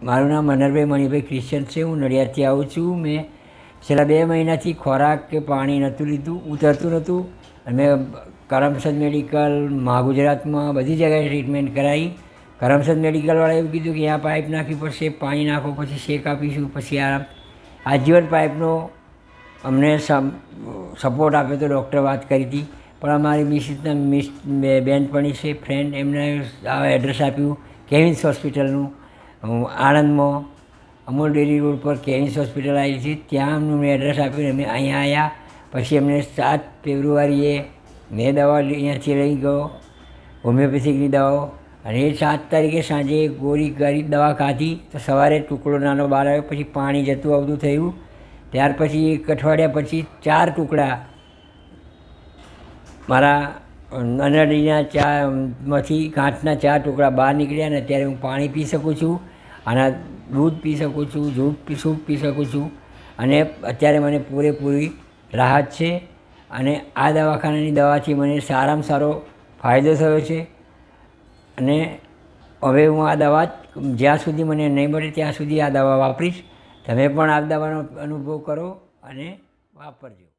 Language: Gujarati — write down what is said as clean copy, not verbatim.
મારું નામ મનહરભાઈ મણિભાઈ ક્રિશ્ચન છે. હું નડિયાદથી આવું છું. મેં છેલ્લા 2 મહિનાથી ખોરાક કે પાણી નહોતું લીધું, ઉતરતું નહોતું. અને કરમસદ મેડિકલ, મહાગુજરાતમાં બધી જગ્યાએ ટ્રીટમેન્ટ કરાવી. કરમસદ મેડિકલવાળાએ એવું કીધું કે આ પાઇપ નાખવી પડશે, પાણી નાખો, પછી શેક આપીશું, પછી આજીવન પાઇપનો અમને સપોર્ટ આપ્યો તો ડૉક્ટરે વાત કરી હતી. પણ અમારી મિસિસના બેનપણી છે, ફ્રેન્ડ, એમને એડ્રેસ આપ્યું કેવિન્સ હોસ્પિટલનું આણંદમાં, અમૂલ ડેરી રોડ પર કેવિન્સ હોસ્પિટલ આવી છે. ત્યાં અમને મેં એડ્રેસ આપ્યું. અમે અહીંયા આવ્યા. પછી અમને 7 ફેબ્રુઆરીએ મેં દવા અહીંયાથી લઈ ગયો, હોમિયોપેથિકની દવાઓ. અને એ 7 તારીખે સાંજે ગોળી કરી દવા ખાધી તો સવારે ટુકડો નાનો બહાર આવ્યો. પછી પાણી જતું આવતું થયું. ત્યાર પછી 1 અઠવાડિયા પછી 4 ટુકડા મારા અનડીના માંથી ગાંઠના 4 ટુકડા બહાર નીકળ્યા. અને અત્યારે હું પાણી પી શકું છું, આના દૂધ પી શકું છું, સૂપ પી શકું છું. અને અત્યારે મને પૂરેપૂરી રાહત છે. અને આ દવાખાનાની દવાથી મને સારામાં સારો ફાયદો થયો છે. અને હવે હું આ દવા જ્યાં સુધી મને નહીં મળે ત્યાં સુધી આ દવા વાપરીશ. તમે પણ આ દવાનો અનુભવ કરો અને વાપરજો.